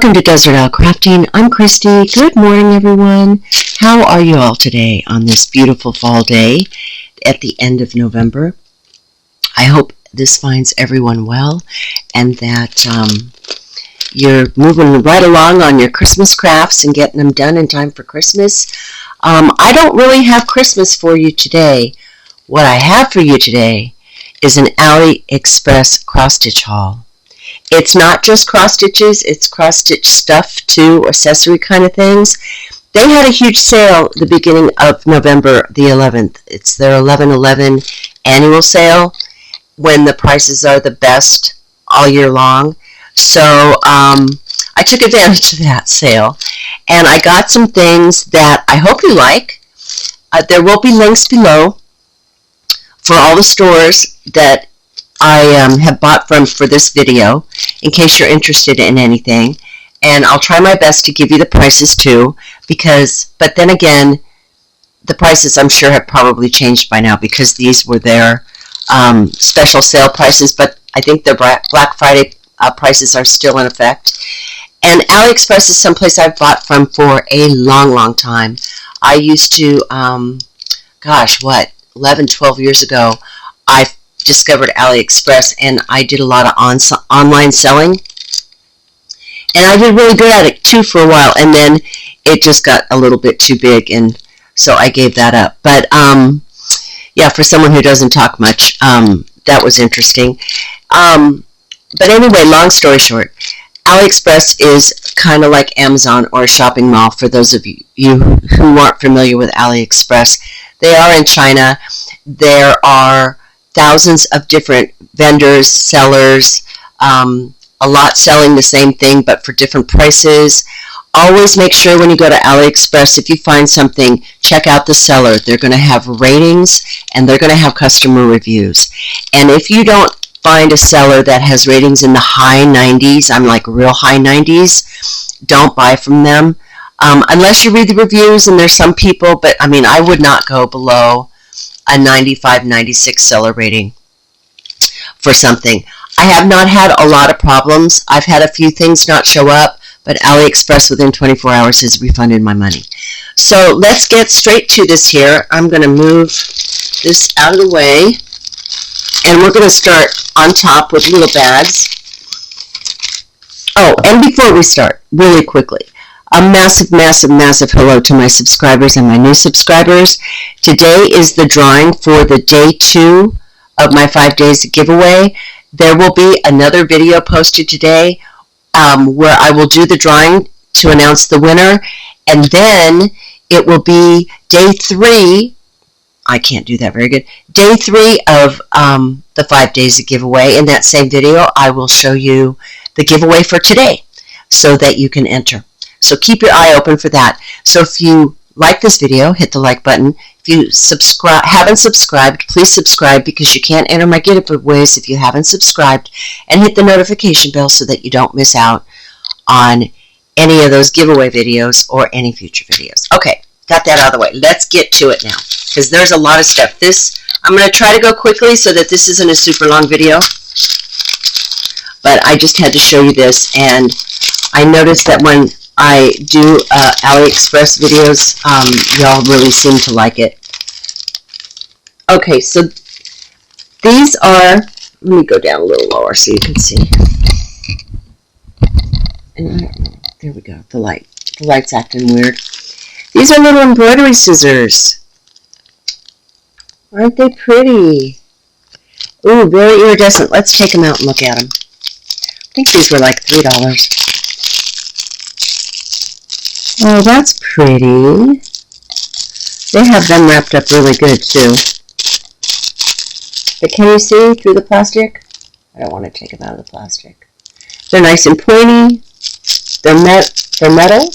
Welcome to Desert Isle Crafting. I'm Christy. Good morning, everyone. How are you all today on this beautiful fall day at the end of November? I hope this finds everyone well and that you're moving right along on your Christmas crafts and getting them done in time for Christmas. I don't really have Christmas for you today. What I have for you today is an Aliexpress cross-stitch haul. It's not just cross stitches, it's cross stitch stuff too, accessory kind of things. They had a huge sale the beginning of November the 11th. It's their 11/11 annual sale when the prices are the best all year long. So I took advantage of that sale and I got some things that I hope you like. There will be links below for all the stores that I have bought from for this video in case you're interested in anything, and I'll try my best to give you the prices too, but then again, the prices I'm sure have probably changed by now because these were their special sale prices, but I think their Black Friday prices are still in effect. And Aliexpress is someplace I've bought from for a long time. I used to, 11, 12 years ago, I discovered Aliexpress and I did a lot of online selling, and I did really good at it too for a while, and then it just got a little bit too big and so I gave that up. But yeah, for someone who doesn't talk much, that was interesting. But anyway, long story short, Aliexpress is kind of like Amazon or a shopping mall for those of you who aren't familiar with Aliexpress. They are in China. There are thousands of different vendors, sellers, a lot selling the same thing but for different prices. Always make sure when you go to Aliexpress, if you find something, check out the seller. They're going to have ratings and they're going to have customer reviews. And if you don't find a seller that has ratings in the high 90s, I'm like real high 90s, don't buy from them. Unless you read the reviews, and there's some people, but I mean, I would not go below a 95, 96 seller rating for something. I have not had a lot of problems. I've had a few things not show up, but Aliexpress within 24 hours has refunded my money. So let's get straight to this here. I'm going to move this out of the way, and we're going to start on top with little bags. Oh, and before we start, really quickly, a massive hello to my subscribers and my new subscribers. Today is the drawing for the day 2 of my 5 days giveaway. There will be another video posted today where I will do the drawing to announce the winner, and then it will be day 3. I can't do that very good. Day 3 of the 5 days of giveaway. In that same video, I will show you the giveaway for today so that you can enter. So keep your eye open for that. So if you like this video, hit the like button. If you haven't subscribed, please subscribe because you can't enter my giveaways if you haven't subscribed. And hit the notification bell so that you don't miss out on any of those giveaway videos or any future videos. Okay, got that out of the way. Let's get to it now because there's a lot of stuff. I'm going to try to go quickly so that this isn't a super long video. But I just had to show you this, and I noticed that when I do Aliexpress videos, y'all really seem to like it. Okay, so these are, let me go down a little lower so you can see. And there we go, the light's acting weird. These are little embroidery scissors. Aren't they pretty? Ooh, very iridescent. Let's take them out and look at them. I think these were like $3. Oh, that's pretty. They have them wrapped up really good, too. But can you see through the plastic? I don't want to take them out of the plastic. They're nice and pointy. They're metal.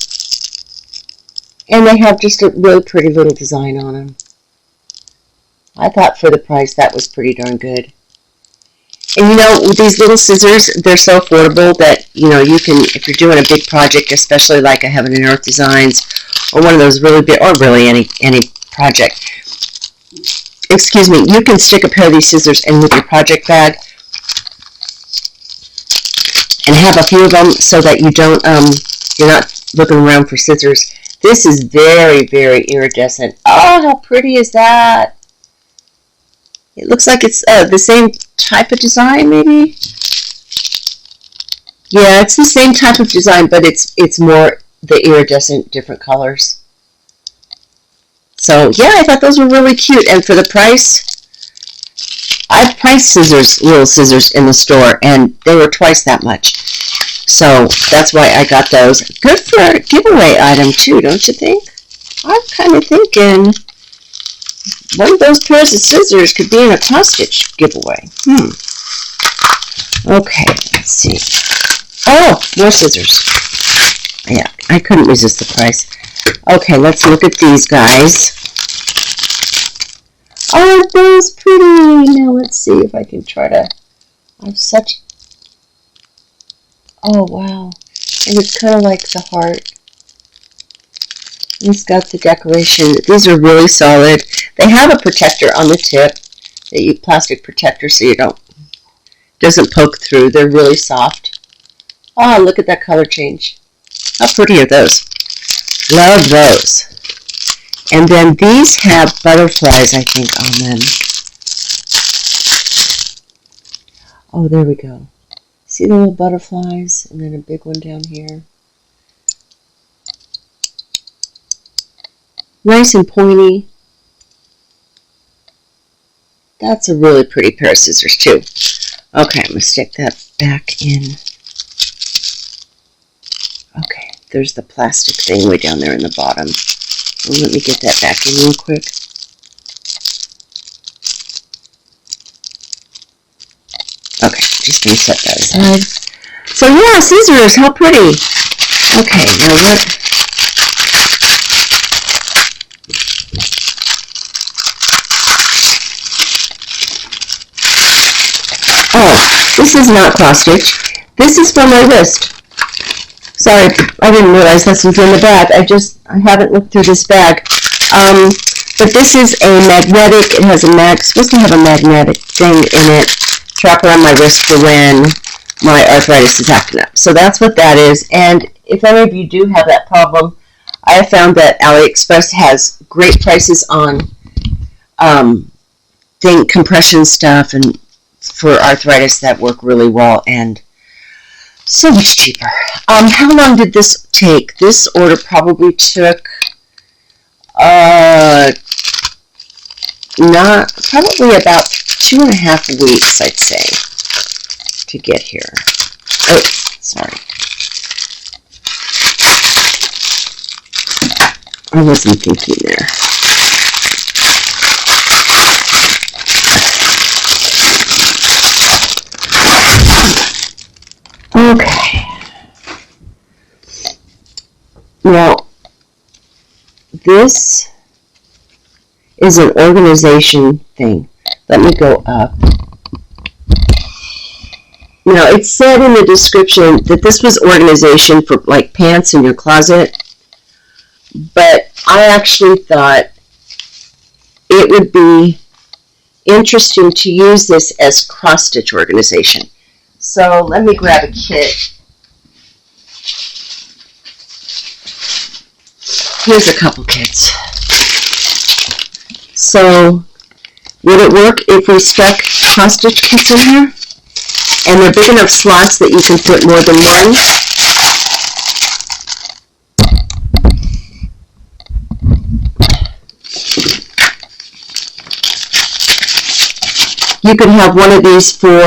And they have just a really pretty little design on them. I thought for the price that was pretty darn good. And you know, with these little scissors, they're so affordable that, you know, you can, if you're doing a big project, especially like a Heaven and Earth Designs, or one of those really big, or really any project, excuse me, you can stick a pair of these scissors in with your project bag and have a few of them so that you don't, you're not looking around for scissors. This is very, very iridescent. Oh, how pretty is that? It looks like it's the same type of design, maybe? Yeah, it's the same type of design, but it's more the iridescent, different colors. So, yeah, I thought those were really cute. And for the price, I've priced scissors, little scissors in the store, and they were twice that much. So that's why I got those. Good for a giveaway item, too, don't you think? I'm kind of thinking one of those pairs of scissors could be in a cross-stitch giveaway. Okay, let's see. Oh, more scissors. Yeah, I couldn't resist the price. Okay, let's look at these guys. Oh, those pretty. Now let's see if I can try to. I have such. Oh wow, and it's kind of like the heart. It's got the decoration. These are really solid. They have a protector on the tip, plastic protector, so you doesn't poke through. They're really soft. Oh, look at that color change. How pretty are those? Love those. And then these have butterflies, I think, on them. Oh, there we go. See the little butterflies? And then a big one down here. Nice and pointy. That's a really pretty pair of scissors, too. Okay, I'm going to stick that back in. Okay, there's the plastic thing way down there in the bottom. Well, let me get that back in real quick. Okay, just going to set that aside. So yeah, scissors, how pretty. Okay, now what? Oh, this is not cross stitch. This is for my wrist. Sorry, I didn't realize this was in the bag. I haven't looked through this bag. But this is a magnetic. It has supposed to have a magnetic thing in it. Track around my wrist for when my arthritis is acting up. So that's what that is. And if any of you do have that problem, I have found that Aliexpress has great prices on compression stuff and for arthritis that work really well and so much cheaper. How long did this take? This order probably took probably about 2.5 weeks, I'd say, to get here. Oh, sorry. I wasn't thinking there. Okay. Now, this is an organization thing. Let me go up. Now, it said in the description that this was organization for like pants in your closet, but I actually thought it would be interesting to use this as cross-stitch organization. So let me grab a kit. Here's a couple kits. So would it work if we stuck cross-stitch kits in here? And they're big enough slots that you can put more than one. You can have one of these for,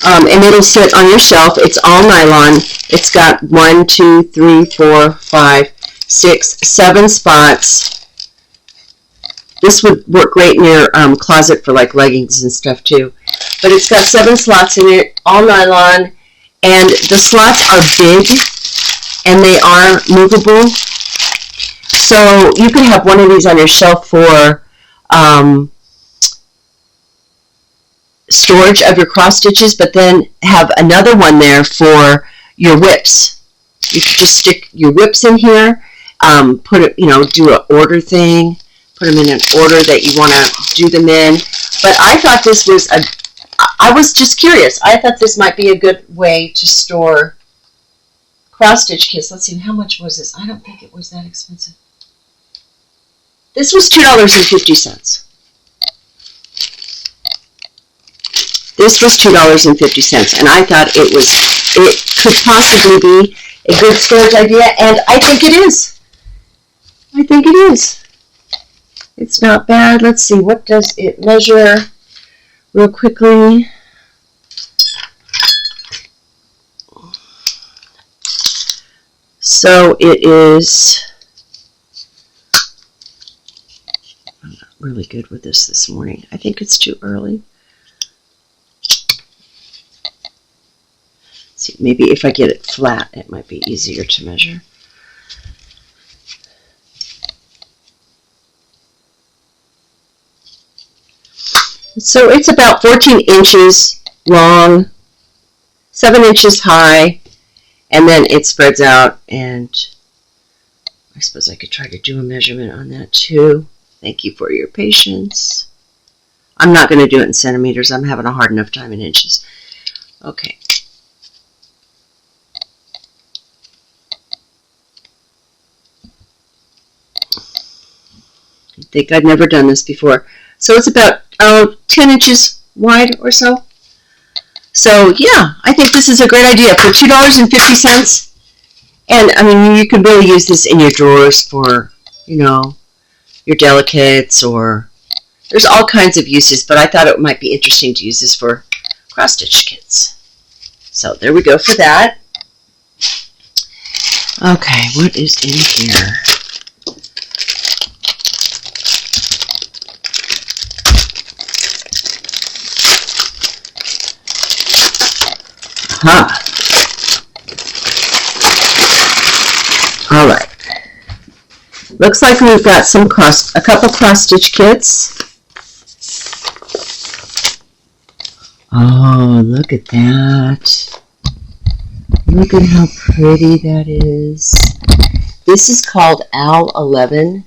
and it'll sit on your shelf. It's all nylon. It's got 1, 2, 3, 4, 5, 6, 7 spots. This would work great in your closet for like leggings and stuff too. But it's got 7 slots in it, all nylon, and the slots are big and they are movable. So you could have one of these on your shelf for storage of your cross stitches, but then have another one there for your whips. You could just stick your whips in here, put it, do an order thing. Put them in an order that you want to do them in. But I thought this was I was just curious. I thought this might be a good way to store cross-stitch kits. Let's see, how much was this? I don't think it was that expensive. This was $2.50. This was $2.50, and I thought it could possibly be a good storage idea, and I think it is. I think it is. It's not bad. Let's see, what does it measure real quickly? So it is, I'm not really good with this morning. I think it's too early. Let's see, maybe if I get it flat, it might be easier to measure. So it's about 14 inches long, 7 inches high, and then it spreads out, and I suppose I could try to do a measurement on that too. Thank you for your patience. I'm not going to do it in centimeters. I'm having a hard enough time in inches. Okay. I think I'd never done this before. So it's about 10 inches wide or so. So yeah, I think this is a great idea for $2.50. And I mean, you can really use this in your drawers for, you know, your delicates, or there's all kinds of uses, but I thought it might be interesting to use this for cross-stitch kits. So there we go for that. Okay, what is in here? Huh. All right. Looks like we've got a couple cross-stitch kits. Oh, look at that. Look at how pretty that is. This is called Owl 11,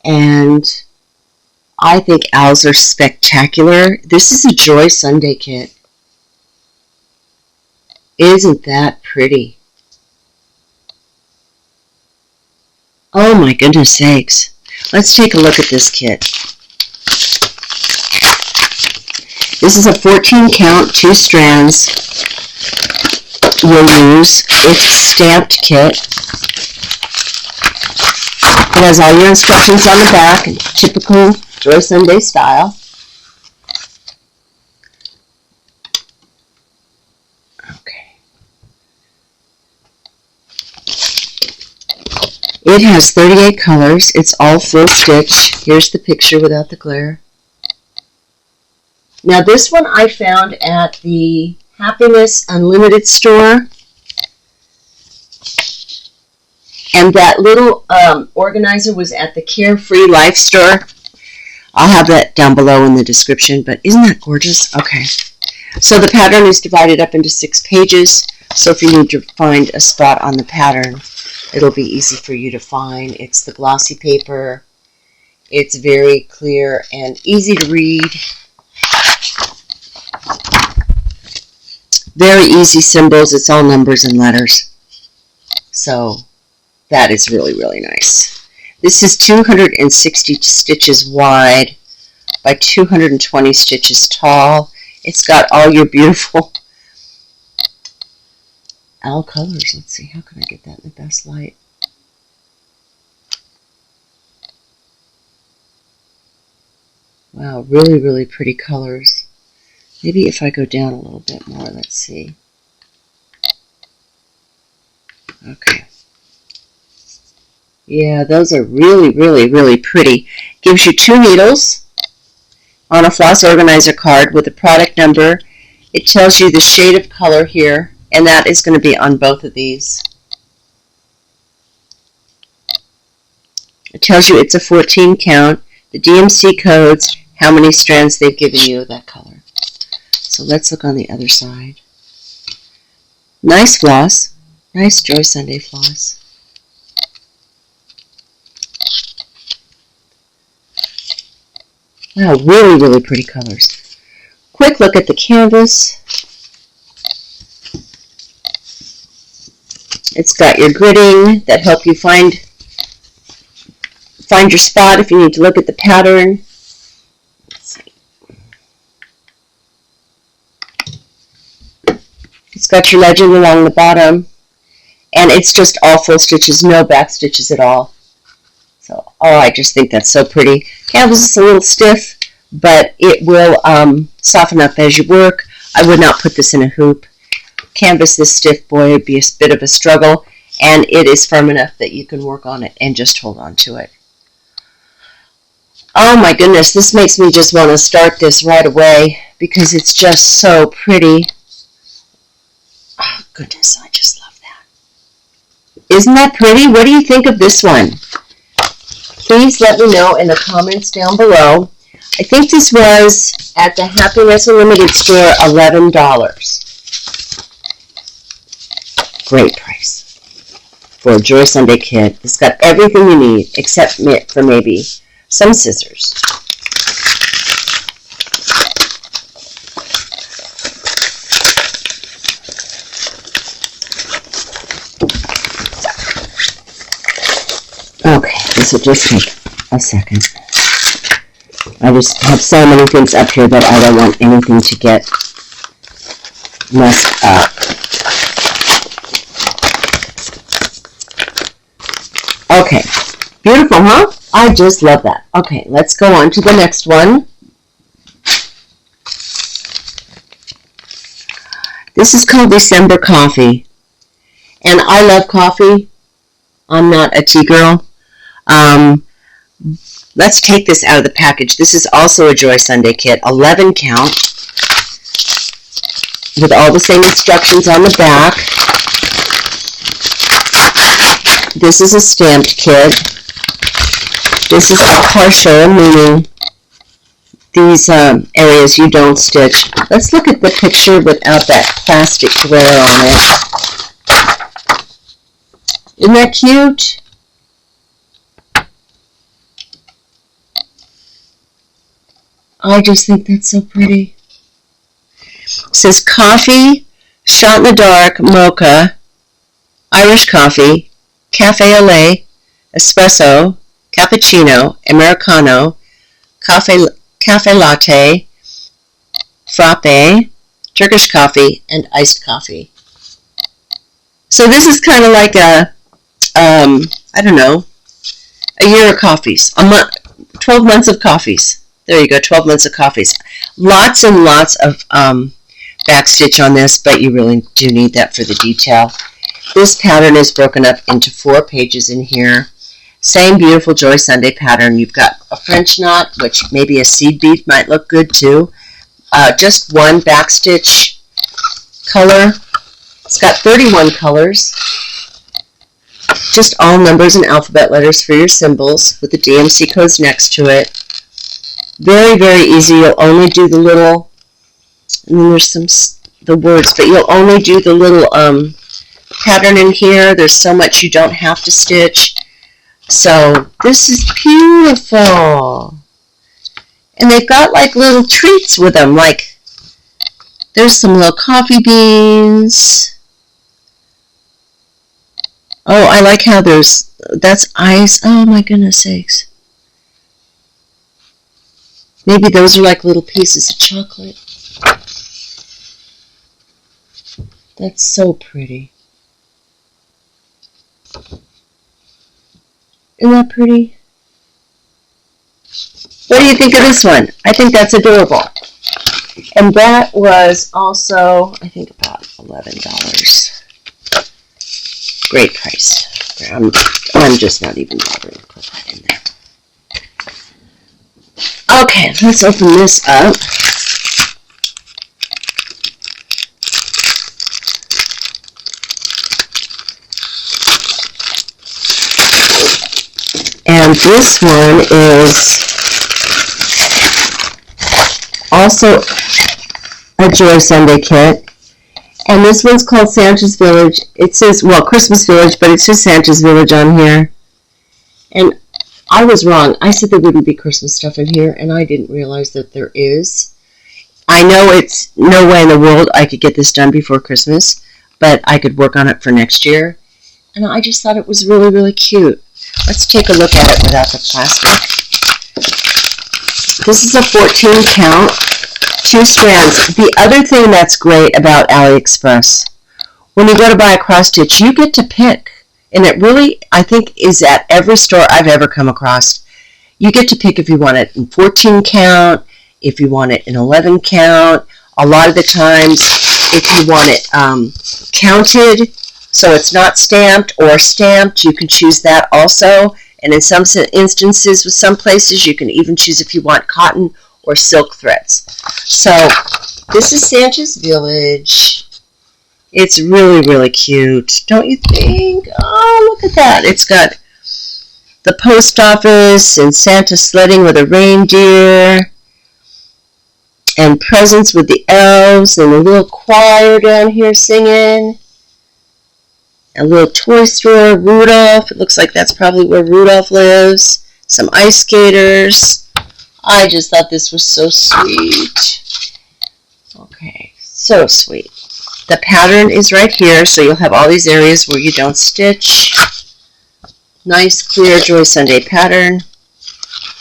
and I think owls are spectacular. This is a Joy Sunday kit. Isn't that pretty? Oh my goodness sakes. Let's take a look at this kit. This is a 14 count, 2 strands you'll use. It's a stamped kit. It has all your instructions on the back in typical Joy Sunday style. It has 38 colors. It's all full stitch. Here's the picture without the glare. Now this one I found at the Happiness Unlimited store. And that little organizer was at the Carefree Life store. I'll have that down below in the description, but isn't that gorgeous? Okay. So the pattern is divided up into 6 pages. So if you need to find a spot on the pattern, it'll be easy for you to find. It's the glossy paper. It's very clear and easy to read. Very easy symbols. It's all numbers and letters. So that is really, really nice. This is 260 stitches wide by 220 stitches tall. It's got all your beautiful owl colors. Let's see, how can I get that in the best light? Wow, really, really pretty colors. Maybe if I go down a little bit more, let's see. Okay. Yeah, those are really, really, really pretty. Gives you 2 needles on a floss organizer card with a product number. It tells you the shade of color here, and that is going to be on both of these. It tells you it's a 14 count, the DMC codes, how many strands they've given you of that color. So let's look on the other side. Nice floss. Nice Joy Sunday floss. Wow, really, really pretty colors. quick look at the canvas. It's got your gridding that help you find your spot if you need to look at the pattern. Let's see. It's got your legend along the bottom, and it's just all full stitches, no back stitches at all. So, oh, I just think that's so pretty. Canvas is a little stiff, but it will soften up as you work. I would not put this in a hoop. Canvas this stiff, boy, would be a bit of a struggle, and it is firm enough that you can work on it and just hold on to it. Oh my goodness, this makes me just want to start this right away because it's just so pretty. Oh goodness, I just love that. Isn't that pretty? What do you think of this one? Please let me know in the comments down below. I think this was at the Happiness Unlimited store, $11. Great price for a Joy Sunday kit. It's got everything you need except for maybe some scissors. Okay, this will just take a second. I just have so many things up here that I don't want anything to get messed up. Okay, beautiful, huh? I just love that. Okay, let's go on to the next one. This is called December Coffee. And I love coffee. I'm not a tea girl. Let's take this out of the package. This is also a Joy Sunday kit, 11 count, with all the same instructions on the back. This is a stamped kit. This is a partial, meaning these areas you don't stitch. Let's look at the picture without that plastic glare on it. Isn't that cute? I just think that's so pretty. It says coffee, shot in the dark, mocha, Irish coffee, cafe au lait, espresso, cappuccino, americano, cafe latte, frappe, Turkish coffee, and iced coffee. So this is kind of like a, I don't know, a year of coffees, 12 months of coffees. There you go, 12 months of coffees. Lots and lots of backstitch on this, but you really do need that for the detail. This pattern is broken up into 4 pages in here. Same beautiful Joy Sunday pattern. You've got a French knot, which maybe a seed bead might look good too. Just one backstitch color. It's got 31 colors. Just all numbers and alphabet letters for your symbols with the DMC codes next to it. Very, very easy. You'll only do the little, and then there's the words, but you'll only do the little pattern in here. There's so much you don't have to stitch. So this is beautiful. And they've got like little treats with them. Like there's some little coffee beans. Oh, I like how that's ice. Oh my goodness sakes. Maybe those are like little pieces of chocolate. That's so pretty. Isn't that pretty? What do you think of this one? I think that's adorable. And that was also, I think, about $11. Great price. I'm just not even bothering to put that in there. Okay, let's open this up. And this one is also a Joy Sunday kit. And this one's called Santa's Village. It says, well, Christmas Village, but it's just Santa's Village on here. And I was wrong. I said there wouldn't be Christmas stuff in here, and I didn't realize that there is. I know it's no way in the world I could get this done before Christmas, but I could work on it for next year. And I just thought it was really, really cute. Let's take a look at it without the plastic. This is a 14 count, 2 strands. The other thing that's great about Aliexpress, when you go to buy a cross stitch, you get to pick. And it really, I think, is at every store I've ever come across. You get to pick if you want it in 14 count, if you want it in 11 count. A lot of the times, if you want it counted, so it's not stamped or stamped, you can choose that also. And in some instances, with some places, you can even choose if you want cotton or silk threads. So this is Santa's Village. It's really, really cute, don't you think? Oh, look at that. It's got the post office and Santa sledding with a reindeer and presents with the elves and a little choir down here singing. A little toy store, Rudolph. It looks like that's probably where Rudolph lives. Some ice skaters. I just thought this was so sweet. Okay, so sweet. The pattern is right here, so you'll have all these areas where you don't stitch. Nice, clear Joy Sunday pattern.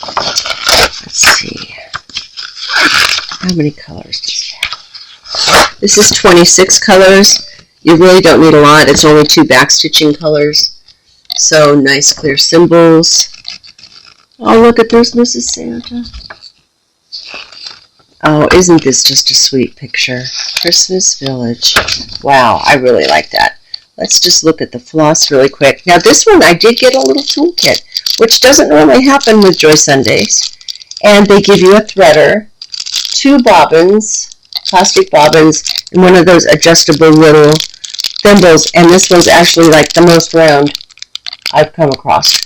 Let's see. How many colors does it have? This is 26 colors. You really don't need a lot. It's only 2 backstitching colors. So nice clear symbols. Oh, look at this, Mrs. Santa. Oh, isn't this just a sweet picture? Christmas Village. Wow, I really like that. Let's just look at the floss really quick. Now this one I did get a little toolkit, which doesn't normally happen with Joy Sundays. And they give you a threader, 2 bobbins, plastic bobbins, and one of those adjustable little thimbles, and this one's actually like the most round I've come across.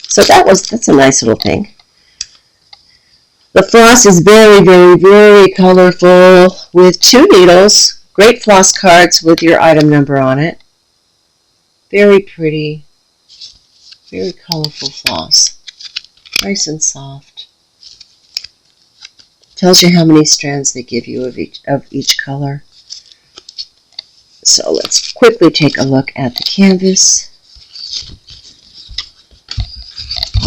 So that's a nice little thing. The floss is very, very, very colorful with 2 needles. Great floss cards with your item number on it. Very pretty. Very colorful floss. Nice and soft. Tells you how many strands they give you of each color. So let's quickly take a look at the canvas.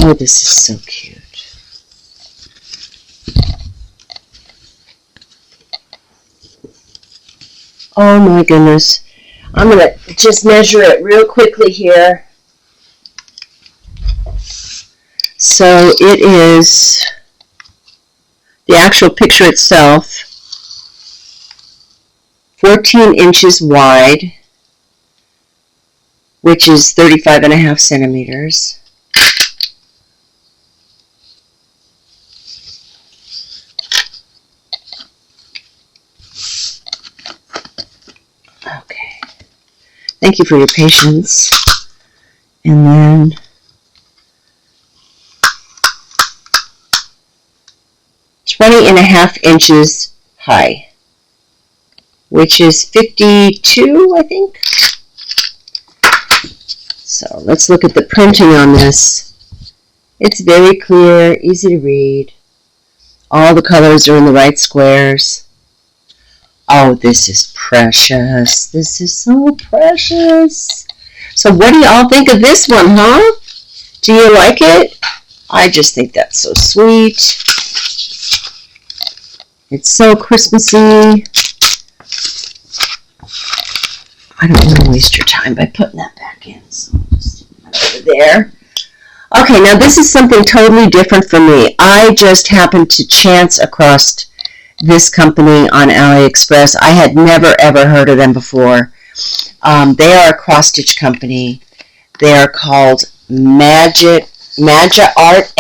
Oh, this is so cute. Oh my goodness. I'm going to just measure it real quickly here. So it is the actual picture itself, 14 inches wide, which is 35.5 centimeters. Okay. Thank you for your patience. And then .5 inches high, which is 52, I think. So let's look at the printing on this. It's very clear, easy to read. All the colors are in the right squares. Oh, this is precious. This is so precious. So what do you all think of this one, huh? Do you like it? I just think that's so sweet. It's so Christmassy. I don't want to waste your time by putting that back in. So just over there. Okay, now this is something totally different for me. I just happened to chance across this company on Aliexpress. I had never ever heard of them before. They are a cross-stitch company. They are called MAGIART, MAGIART.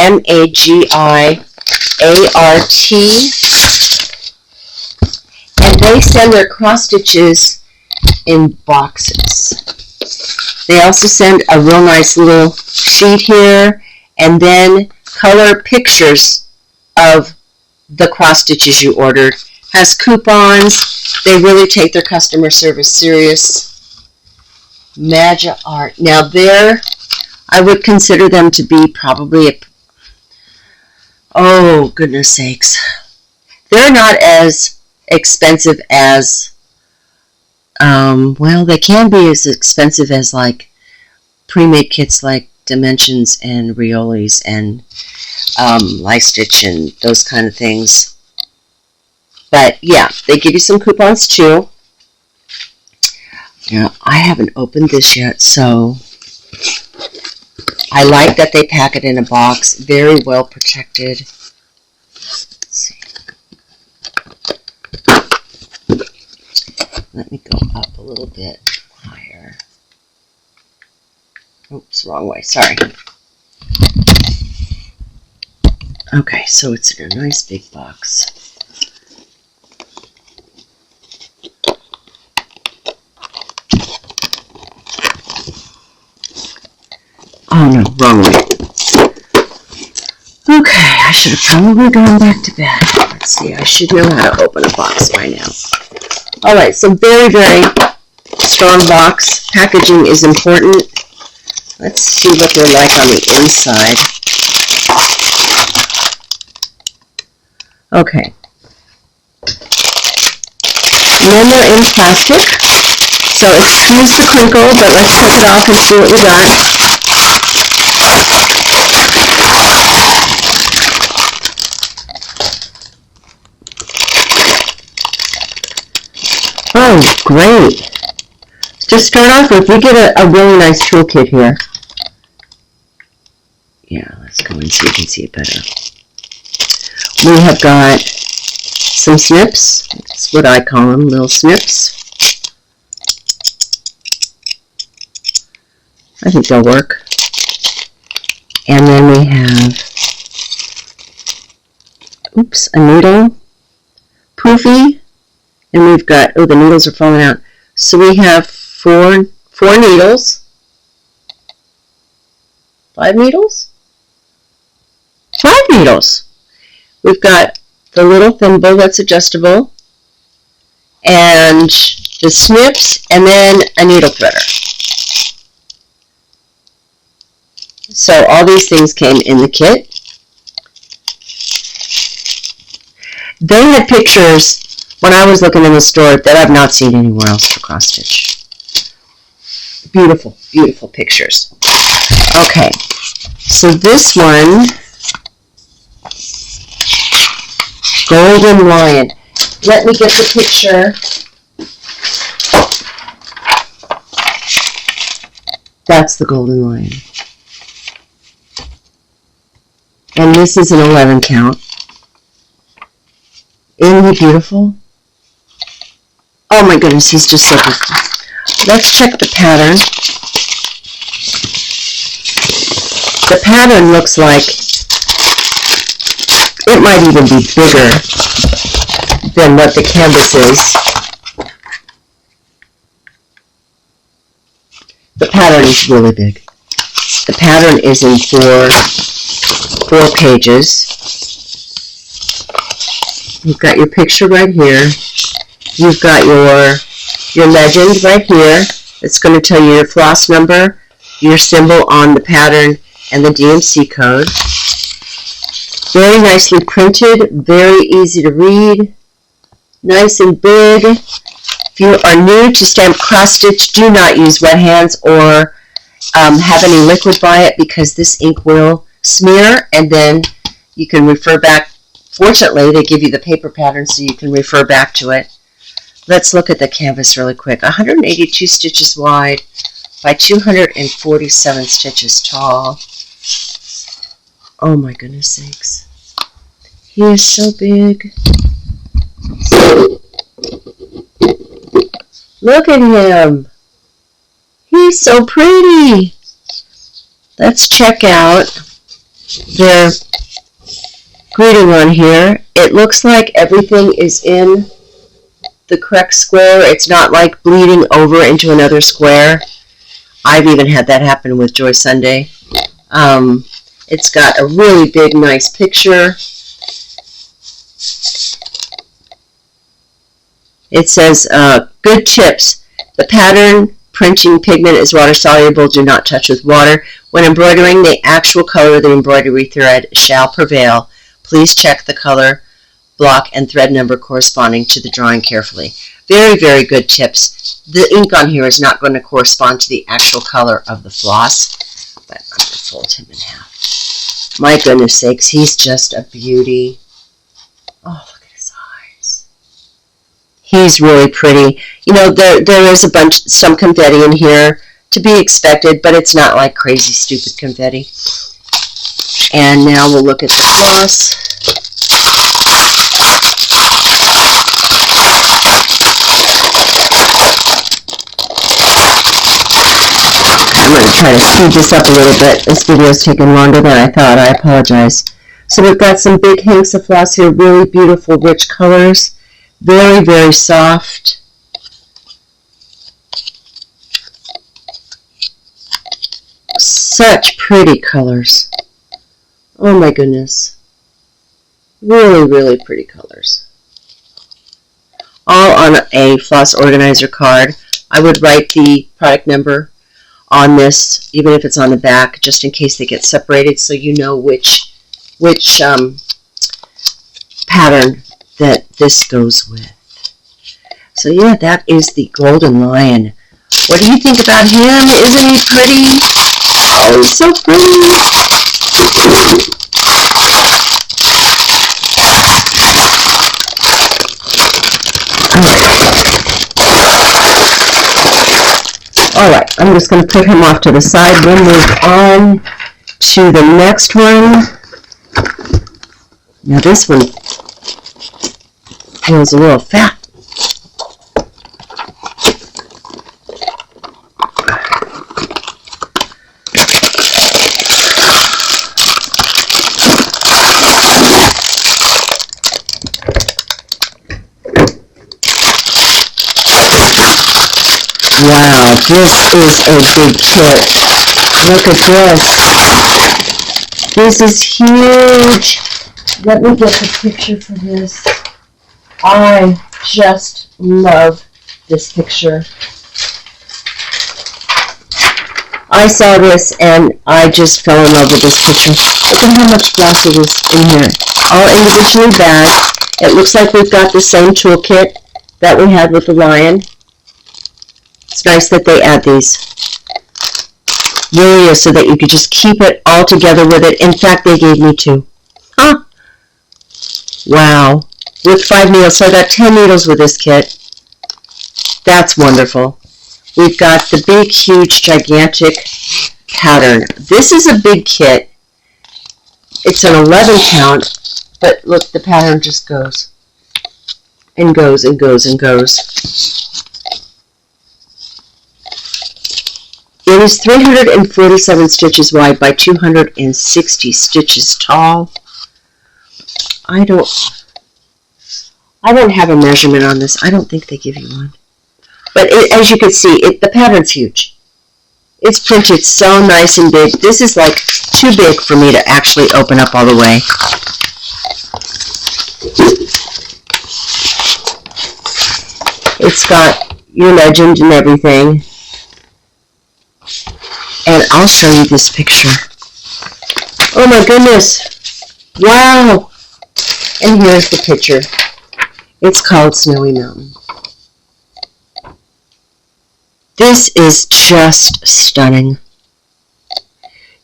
And they send their cross stitches in boxes. They also send a real nice little sheet here, and then color pictures of the cross stitches you ordered. Has coupons. They really take their customer service serious. MAGIART. Now I would consider them to be probably oh goodness sakes. They're not as expensive as, well, they can be as expensive as like pre-made kits like Dimensions and Riolis and Life Stitch and those kind of things. But yeah, they give you some coupons too. Now, I haven't opened this yet, so I like that they pack it in a box, very well protected. Let's see. Let me go up a little bit higher. Oops, wrong way, sorry. Okay, so it's in a nice big box. Oh no, wrong way. Okay, I should have probably gone back to bed. Let's see, I should know how to open a box by now. Alright, so very, very strong box. Packaging is important. Let's see what they're like on the inside. Okay. And then they're in plastic. So excuse the crinkle, but let's take it off and see what we got. Oh, great. To start off with, we get a really nice toolkit here. Yeah, let's go and see if you can see it better. We have got some snips. That's what I call them, little snips. I think they'll work. And then we have, oops, a needle, poofy, and we've got, oh, the needles are falling out. So we have four needles, 5 needles, 5 needles. We've got the little thimble that's adjustable, and the snips, and then a needle threader. So all these things came in the kit. They had pictures when I was looking in the store that I've not seen anywhere else for cross stitch. Beautiful, beautiful pictures. Okay, so this one, Golden Lion. Let me get the picture. That's the Golden Lion. And this is an 11 count. Isn't he beautiful? Oh my goodness, he's just so beautiful. Let's check the pattern. The pattern looks like it might even be bigger than what the canvas is. The pattern is really big. The pattern is in four pages. You've got your picture right here. You've got your legend right here. It's going to tell you your floss number, your symbol on the pattern, and the DMC code. Very nicely printed, very easy to read, nice and big. If you are new to stamp cross stitch, do not use wet hands or have any liquid by it, because this ink will smear, and then you can refer back. Fortunately, they give you the paper pattern so you can refer back to it. Let's look at the canvas really quick. 182 stitches wide by 247 stitches tall. Oh my goodness sakes. He is so big. Look at him. He's so pretty. Let's check out their greeting on here. It looks like everything is in the correct square. It's not like bleeding over into another square. I've even had that happen with Joy Sunday. It's got a really big, nice picture. It says, good tips. The pattern printing pigment is water soluble. Do not touch with water. When embroidering, the actual color of the embroidery thread shall prevail. Please check the color block and thread number corresponding to the drawing carefully. Very, very good tips. The ink on here is not going to correspond to the actual color of the floss, but I'm going to fold him in half. My goodness sakes, he's just a beauty. Oh, look at his eyes. He's really pretty. You know, there is some confetti in here to be expected, but it's not like crazy stupid confetti. And now we'll look at the floss. I'm going to try to speed this up a little bit. This video is taking longer than I thought. I apologize. So we've got some big hanks of floss here, really beautiful, rich colors. Very, very soft. Such pretty colors. Oh my goodness. Really, really pretty colors. All on a floss organizer card. I would write the product number on this, even if it's on the back, just in case they get separated, so you know which pattern that this goes with. So yeah, that is the Golden Lion. What do you think about him? Isn't he pretty? Oh, he's so pretty. Alright, I'm just going to put him off to the side. We'll move on to the next one. Now this one feels a little fat. Wow, this is a big kit. Look at this. This is huge. Let me get the picture for this. I just love this picture. I saw this and I just fell in love with this picture. Look at how much floss it is in here. All individually bagged. It looks like we've got the same toolkit that we had with the lion. It's nice that they add these. Really is, so that you could just keep it all together with it. In fact, they gave me 2. Huh? Wow. With 5 needles. So I got 10 needles with this kit. That's wonderful. We've got the big, huge, gigantic pattern. This is a big kit. It's an 11 count, but look, the pattern just goes. And goes and goes and goes. It is 347 stitches wide by 260 stitches tall. I don't have a measurement on this. I don't think they give you one. But as you can see, the pattern's huge. It's printed so nice and big. This is like too big for me to actually open up all the way. It's got your legend and everything. And I'll show you this picture. Oh my goodness. Wow. And here's the picture. It's called Snowy Mountain. This is just stunning.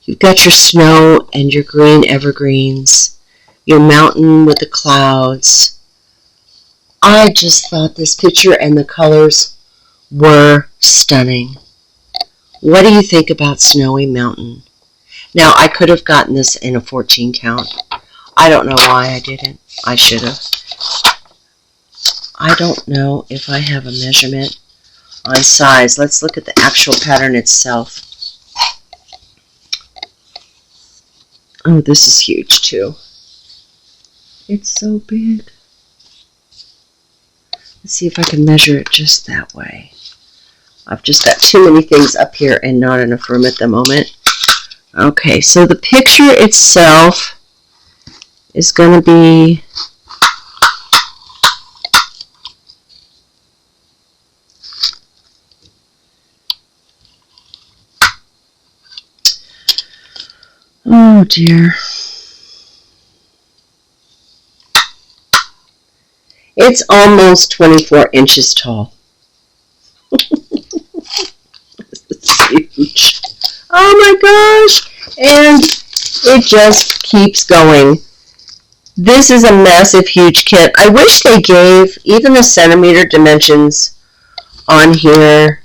You've got your snow and your green evergreens, your mountain with the clouds. I just thought this picture and the colors were stunning. What do you think about Snowy Mountain? Now, I could have gotten this in a 14 count. I don't know why I didn't. I should have. I don't know if I have a measurement on size. Let's look at the actual pattern itself. Oh, this is huge too. It's so big. Let's see if I can measure it just that way. I've just got too many things up here and not enough room at the moment. Okay, so the picture itself is going to be oh dear. It's almost 24 inches tall. It's huge. Oh my gosh! And it just keeps going. This is a massive, huge kit. I wish they gave even the centimeter dimensions on here.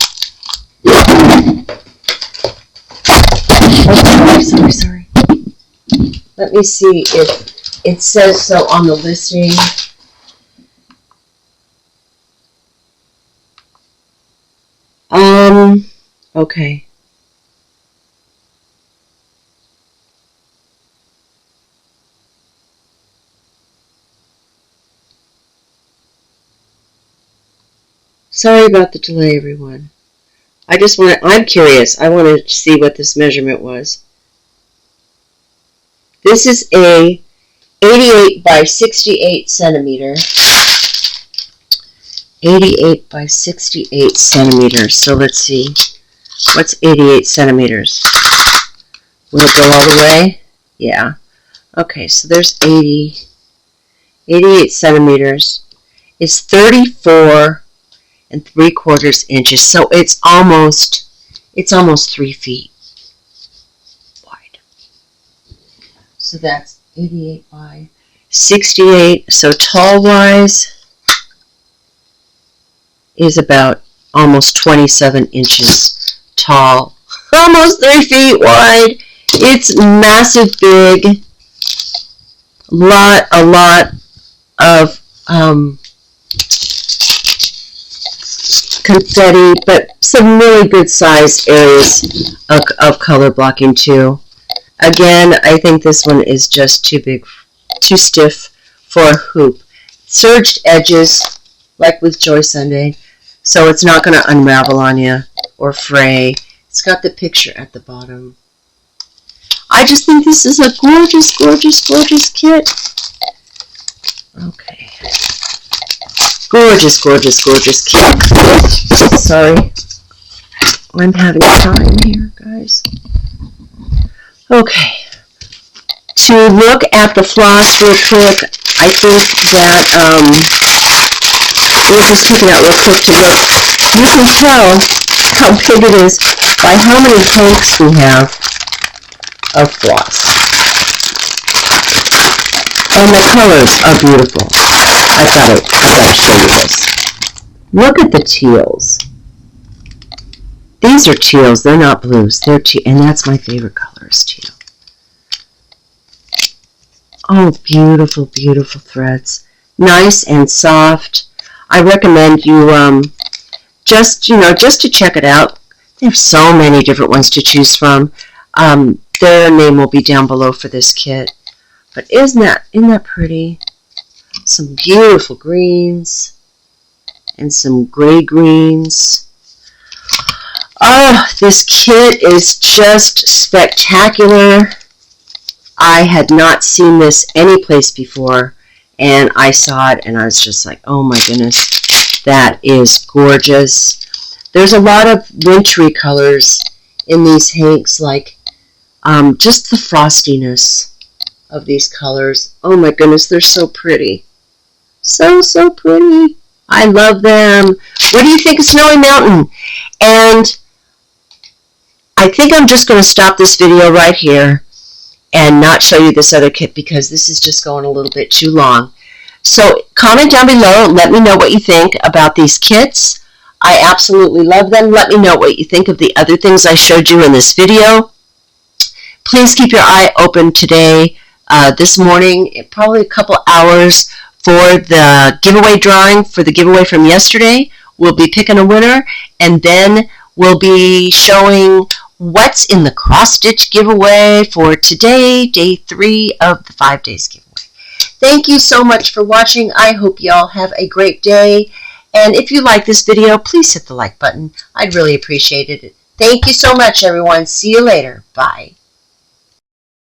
Oh, sorry. Let me see if it says so on the listing. Okay. Sorry about the delay, everyone. I'm curious. I wanted to see what this measurement was. This is a 88 by 68 centimeter. 88 by 68 centimeters. So let's see. What's 88 centimeters? Will it go all the way? Yeah. Okay, so there's 88 centimeters. It's 34 and 3/4 inches. So it's almost 3 feet wide. So that's 88 by 68. So tall wise is about almost 27 inches tall, almost 3 feet wide. It's massive big. A lot of confetti, but some really good sized areas of color blocking too. Again, I think this one is just too big, too stiff for a hoop. Serged edges, like with Joy Sunday, so it's not going to unravel on you or fray. It's got the picture at the bottom. I just think this is a gorgeous, gorgeous, gorgeous kit. Okay. Gorgeous, gorgeous, gorgeous kit. Sorry. I'm having time here, guys. Okay. To look at the floss real quick, I think that, we'll just take it out real quick to look. You can tell how big it is by how many hanks we have of floss. And the colors are beautiful. I've got to show you this. Look at the teals. These are teals. They're not blues. They're teal, and that's my favorite color is teal. Oh, beautiful, beautiful threads. Nice and soft. I recommend you just to check it out. They have so many different ones to choose from. Their name will be down below for this kit. But isn't that pretty? Some beautiful greens and some gray greens. Oh, this kit is just spectacular. I had not seen this anyplace before, and I saw it and I was just like, oh my goodness, that is gorgeous. There's a lot of wintry colors in these hanks, like just the frostiness of these colors. Oh my goodness, they're so pretty. So, so pretty. I love them. What do you think of Snowy Mountain? And I think I'm just going to stop this video right here and not show you this other kit because this is just going a little bit too long. So comment down below. Let me know what you think about these kits. I absolutely love them. Let me know what you think of the other things I showed you in this video. Please keep your eye open today, this morning, probably a couple hours, for the giveaway drawing for the giveaway from yesterday. We'll be picking a winner, and then we'll be showing what's in the cross-stitch giveaway for today, day 3 of the 5 days giveaway. Thank you so much for watching. I hope y'all have a great day. And if you like this video, please hit the like button. I'd really appreciate it. Thank you so much, everyone. See you later. Bye.